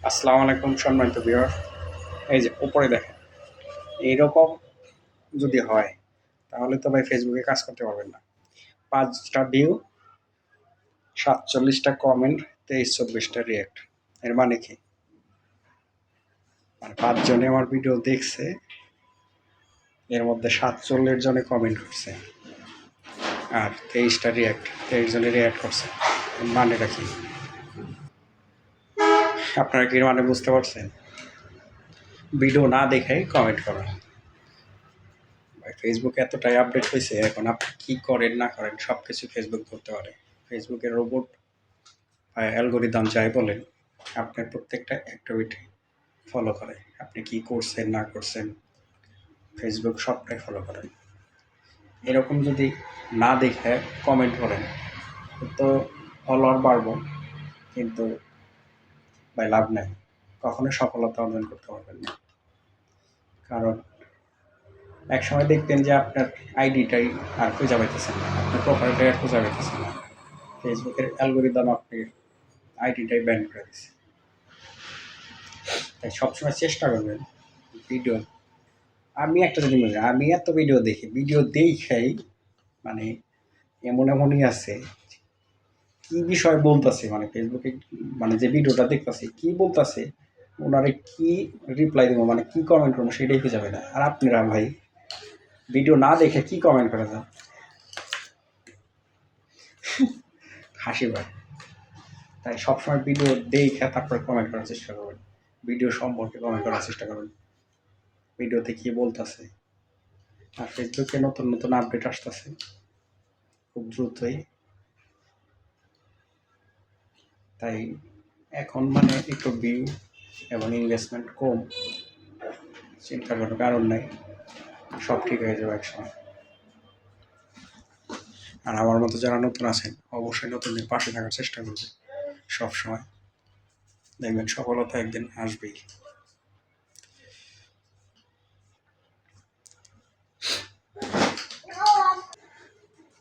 আসসালামু আলাইকুম সম্মানিত ভিউয়ার। এই যে উপরে দেখেন, এইরকম যদি হয় তাহলে তো ভাই ফেসবুকে কাজ করতে পারবেন না। 5টা ভিউ, 47টা কমেন্ট, 23-24টা রিয়াক্ট। এর মানে কি? মানে 5 জনে আমার ভিডিও দেখছে, এর মধ্যে 47 জনে কমেন্ট করছে আর 23টা রিয়াক্ট, 23 জনে রিয়াক্ট করছে। এর মানেটা কি? আপনারা কি মানে বুঝতে পারছেন? ভিডিও না দেখেই কমেন্ট করা। ফেসবুক এতটাই আপডেট হয়েছে, এখন আপনি কী করেন না করেন সব কিছু ফেসবুক করতে পারে। ফেসবুকের রোবট বা অ্যালগোরিদম যাই বলেন, আপনার প্রত্যেকটা অ্যাক্টিভিটি ফলো করে। আপনি কি করছেন না করছেন ফেসবুক সবটাই ফলো করে। এরকম যদি না দেখে কমেন্ট করেন তো ফলোয়ার বাড়বো, কিন্তু ভাই লাভ নেই, কখনো সফলতা অর্জন করতে পারবেন না। কারণ একসময় দেখতেন যে আপনার আইডিটাই আর খুঁজে পাইতেছেন না, আপনার প্রোফাইলটাই আর খুঁজে পাইতেছেন না। ফেসবুকের অ্যালগোরিদম আপনি আইডিটাই ব্যান করে দিচ্ছে। তাই সবসময় চেষ্টা করবেন ভিডিও। আমি একটা জিনিস বলি, আমি এত ভিডিও দেখি, ভিডিও দেখেই মানে এমনই আছে কি বিষয় বলতেছে, মানে ফেসবুকে মানে যে ভিডিওটা দেখতেছি কি বলতেছে, ওনারে কি রিপ্লাই দেবো, মানে কি কমেন্ট করবো সেটাই খুঁজে পাই না। আর আপনারা ভাই ভিডিও না দেখে কি কমেন্ট করে যান, হাসি ভাই। তাই সবসময় ভিডিও দেখে তারপরে কমেন্ট করার চেষ্টা করবেন, ভিডিও সম্পর্কে কমেন্ট করার চেষ্টা করবেন, ভিডিওতে কি বলতেছে। আর ফেসবুকে নতুন নতুন আপডেট আসতেছে খুব দ্রুতই, তাই এখন মানে একটু ভিউ এবং ইনভেস্টমেন্ট কম, চিন্তার কোনো কারণ নেই, সব ঠিক হয়ে যাবে একসময়। আর আমার মতো যারা নতুন আছেন অবশ্যই নতুনদের পাশে থাকার চেষ্টা করবে সবসময়, দেখবেন সফলতা একদিন আসবেই।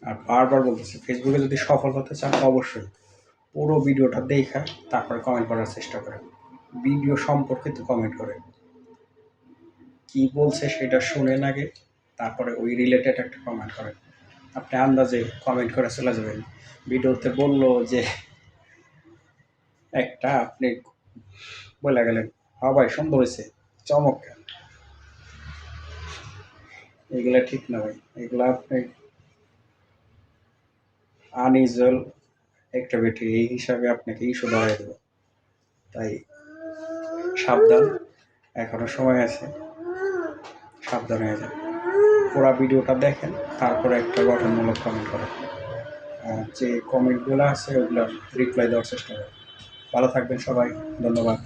আর বারবার বলতেছি, ফেসবুকে যদি সফল হতে চান অবশ্যই পুরো ভিডিওটা দেখা তারপরে কমেন্ট করার চেষ্টা করেন। ভিডিও সম্পর্কিত কমেন্ট করেন, কি বলছে সেটা শুনেন আগে, তারপরে ওই রিলেটেড একটা কমেন্ট করেন। আপনি আন্দাজে কমেন্ট করে চলে যাবেন। ভিডিওতে বললো যে একটা, আপনি বলে গেলেন হ্যাঁ ভাই সুন্দর হয়েছে, চমৎকার। এগুলা ঠিক না ভাই, এগুলা আপনি আনইউজুয়াল অ্যাক্টিভিটি এই হিসাবে আপনাকে ইস্যু ধরাই দেবে। তাই সাবধান, এখনো সময় আছে, সাবধান হয়ে যান। পুরো ভিডিওটা দেখেন, তারপরে একটা গঠনমূলক কমেন্ট করেন। আর যে কমেন্টগুলো আছে ওগুলোর রিপ্লাই দেওয়ার চেষ্টা করেন। ভালো থাকবেন সবাই, ধন্যবাদ,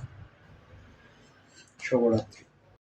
শুভরাত্রি।